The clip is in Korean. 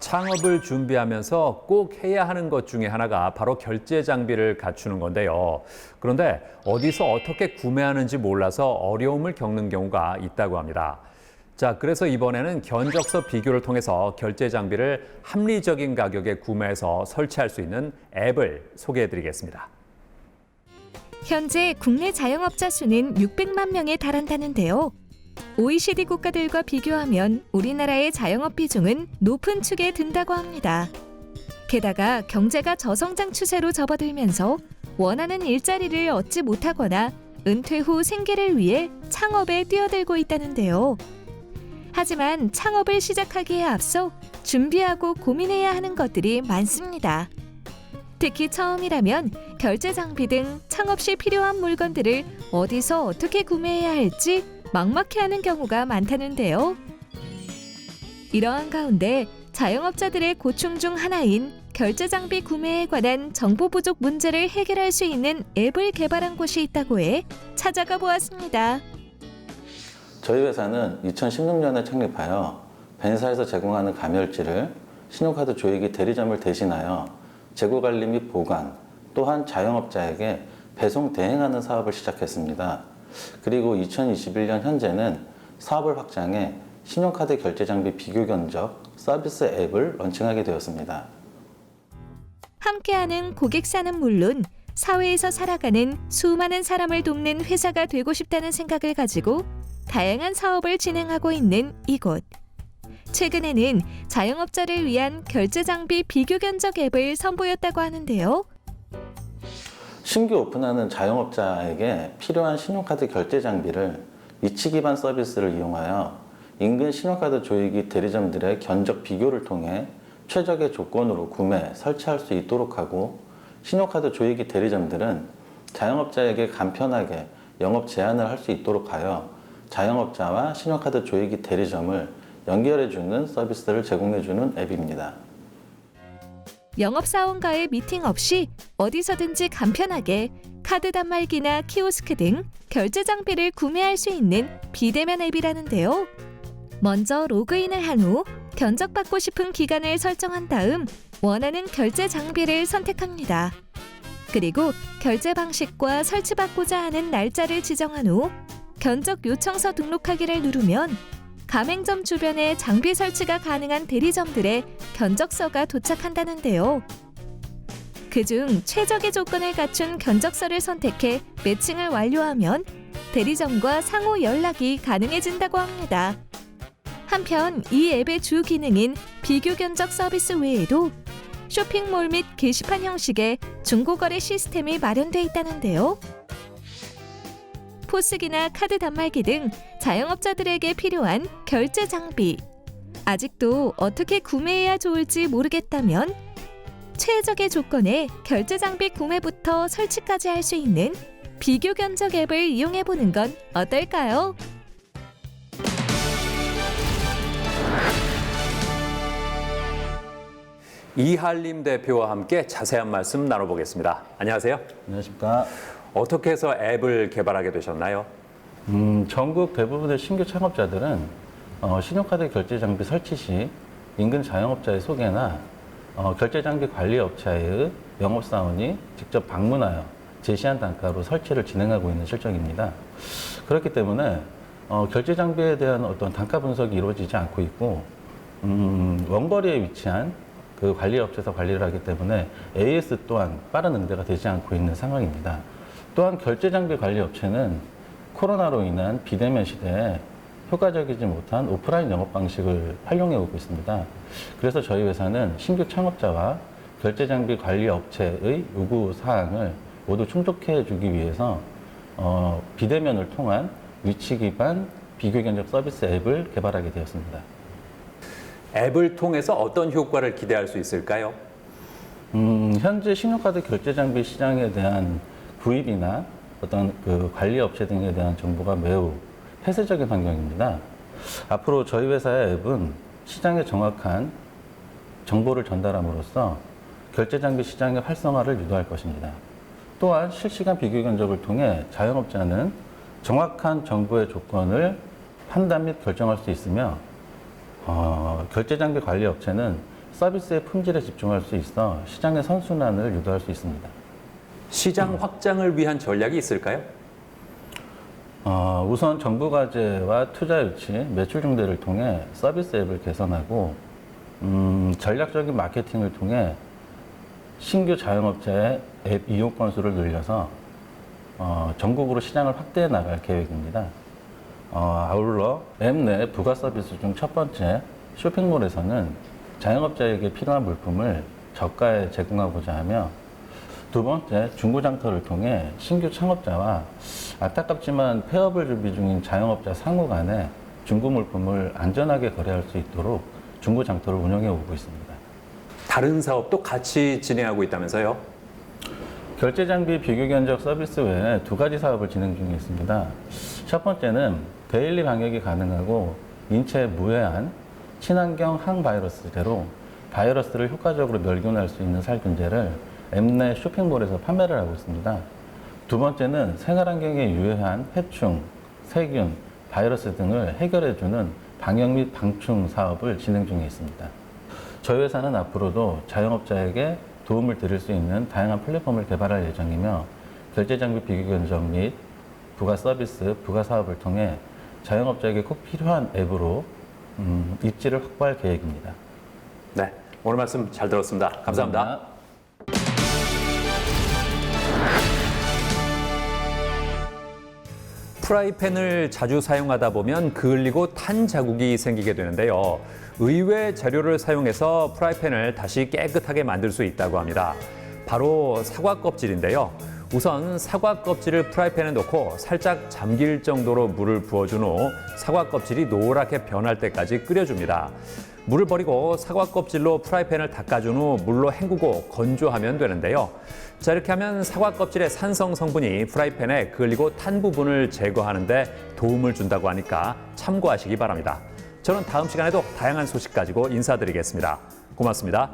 창업을 준비하면서 꼭 해야 하는 것 중에 하나가 바로 결제 장비를 갖추는 건데요. 그런데 어디서 어떻게 구매하는지 몰라서 어려움을 겪는 경우가 있다고 합니다. 자, 그래서 이번에는 견적서 비교를 통해서 결제 장비를 합리적인 가격에 구매해서 설치할 수 있는 앱을 소개해드리겠습니다. 현재 국내 자영업자 수는 600만 명에 달한다는데요. OECD 국가들과 비교하면 우리나라의 자영업 비중은 높은 축에 든다고 합니다. 게다가 경제가 저성장 추세로 접어들면서 원하는 일자리를 얻지 못하거나 은퇴 후 생계를 위해 창업에 뛰어들고 있다는데요. 하지만 창업을 시작하기에 앞서 준비하고 고민해야 하는 것들이 많습니다. 특히 처음이라면 결제 장비 등 창업 시 필요한 물건들을 어디서 어떻게 구매해야 할지 막막해하는 경우가 많다는데요. 이러한 가운데 자영업자들의 고충 중 하나인 결제 장비 구매에 관한 정보 부족 문제를 해결할 수 있는 앱을 개발한 곳이 있다고 해 찾아가 보았습니다. 저희 회사는 2016년에 창립하여 벤사에서 제공하는 감열지를 신용카드 조이기 대리점을 대신하여 재고관리 및 보관, 또한 자영업자에게 배송 대행하는 사업을 시작했습니다. 그리고 2021년 현재는 사업을 확장해 신용카드 결제 장비 비교 견적 서비스 앱을 런칭하게 되었습니다. 함께하는 고객사는 물론 사회에서 살아가는 수많은 사람을 돕는 회사가 되고 싶다는 생각을 가지고 다양한 사업을 진행하고 있는 이곳. 최근에는 자영업자를 위한 결제 장비 비교 견적 앱을 선보였다고 하는데요. 신규 오픈하는 자영업자에게 필요한 신용카드 결제 장비를 위치 기반 서비스를 이용하여 인근 신용카드 조이기 대리점들의 견적 비교를 통해 최적의 조건으로 구매, 설치할 수 있도록 하고, 신용카드 조이기 대리점들은 자영업자에게 간편하게 영업 제한을 할 수 있도록 하여 자영업자와 신용카드 조이기 대리점을 연결해주는 서비스를 제공해주는 앱입니다. 영업사원과의 미팅 없이 어디서든지 간편하게 카드 단말기나 키오스크 등 결제 장비를 구매할 수 있는 비대면 앱이라는데요. 먼저 로그인을 한 후 견적받고 싶은 기간을 설정한 다음 원하는 결제 장비를 선택합니다. 그리고 결제 방식과 설치받고자 하는 날짜를 지정한 후 견적 요청서 등록하기를 누르면 가맹점 주변에 장비 설치가 가능한 대리점들의 견적서가 도착한다는데요. 그중 최적의 조건을 갖춘 견적서를 선택해 매칭을 완료하면 대리점과 상호 연락이 가능해진다고 합니다. 한편 이 앱의 주 기능인 비교 견적 서비스 외에도 쇼핑몰 및 게시판 형식의 중고거래 시스템이 마련돼 있다는데요. 포스기나 카드 단말기 등 자영업자들에게 필요한 결제 장비. 아직도 어떻게 구매해야 좋을지 모르겠다면 최적의 조건에 결제 장비 구매부터 설치까지 할 수 있는 비교 견적 앱을 이용해 보는 건 어떨까요? 이한림 대표와 함께 자세한 말씀 나눠보겠습니다. 안녕하세요. 안녕하십니까. 어떻게 해서 앱을 개발하게 되셨나요? 전국 대부분의 신규 창업자들은 신용카드 결제 장비 설치 시 인근 자영업자의 소개나 결제 장비 관리 업체의 영업사원이 직접 방문하여 제시한 단가로 설치를 진행하고 있는 실정입니다. 그렇기 때문에 결제 장비에 대한 어떤 단가 분석이 이루어지지 않고 있고, 원거리에 위치한 그 관리 업체에서 관리를 하기 때문에 AS 또한 빠른 응대가 되지 않고 있는 상황입니다. 또한 결제 장비 관리 업체는 코로나로 인한 비대면 시대에 효과적이지 못한 오프라인 영업 방식을 활용해 오고 있습니다. 그래서 저희 회사는 신규 창업자와 결제 장비 관리 업체의 요구 사항을 모두 충족해 주기 위해서 비대면을 통한 위치 기반 비교 견적 서비스 앱을 개발하게 되었습니다. 앱을 통해서 어떤 효과를 기대할 수 있을까요? 현재 신용카드 결제 장비 시장에 대한 구입이나 어떤 그 관리 업체 등에 대한 정보가 매우 폐쇄적인 환경입니다. 앞으로 저희 회사의 앱은 시장에 정확한 정보를 전달함으로써 결제 장비 시장의 활성화를 유도할 것입니다. 또한 실시간 비교 견적을 통해 자영업자는 정확한 정보의 조건을 판단 및 결정할 수 있으며 결제 장비 관리 업체는 서비스의 품질에 집중할 수 있어 시장의 선순환을 유도할 수 있습니다. 시장 확장을 위한 전략이 있을까요? 우선 정부 과제와 투자 유치, 매출 증대를 통해 서비스 앱을 개선하고 전략적인 마케팅을 통해 신규 자영업자의 앱 이용 건수를 늘려서 전국으로 시장을 확대해 나갈 계획입니다. 아울러 앱 내 부가 서비스 중 첫 번째 쇼핑몰에서는 자영업자에게 필요한 물품을 저가에 제공하고자 하며 두 번째 중고장터를 통해 신규 창업자와 안타깝지만 폐업을 준비 중인 자영업자 상호 간에 중고 물품을 안전하게 거래할 수 있도록 중고장터를 운영해 오고 있습니다. 다른 사업도 같이 진행하고 있다면서요? 결제장비 비교 견적 서비스 외에 두 가지 사업을 진행 중에 있습니다. 첫 번째는 데일리 방역이 가능하고 인체에 무해한 친환경 항바이러스제로 바이러스를 효과적으로 멸균할 수 있는 살균제를 앱 내 쇼핑몰에서 판매를 하고 있습니다. 두 번째는 생활환경에 유해한 해충, 세균, 바이러스 등을 해결해주는 방역 및 방충 사업을 진행 중에 있습니다. 저희 회사는 앞으로도 자영업자에게 도움을 드릴 수 있는 다양한 플랫폼을 개발할 예정이며 결제장비 비교 견적 및 부가 서비스, 부가 사업을 통해 자영업자에게 꼭 필요한 앱으로 입지를 확보할 계획입니다. 네, 오늘 말씀 잘 들었습니다. 감사합니다. 프라이팬을 자주 사용하다 보면 그을리고 탄 자국이 생기게 되는데요. 의외 재료를 사용해서 프라이팬을 다시 깨끗하게 만들 수 있다고 합니다. 바로 사과 껍질인데요. 우선 사과 껍질을 프라이팬에 넣고 살짝 잠길 정도로 물을 부어준 후 사과 껍질이 노랗게 변할 때까지 끓여줍니다. 물을 버리고 사과 껍질로 프라이팬을 닦아준 후 물로 헹구고 건조하면 되는데요. 자, 이렇게 하면 사과 껍질의 산성 성분이 프라이팬에 그을리고 탄 부분을 제거하는 데 도움을 준다고 하니까 참고하시기 바랍니다. 저는 다음 시간에도 다양한 소식 가지고 인사드리겠습니다. 고맙습니다.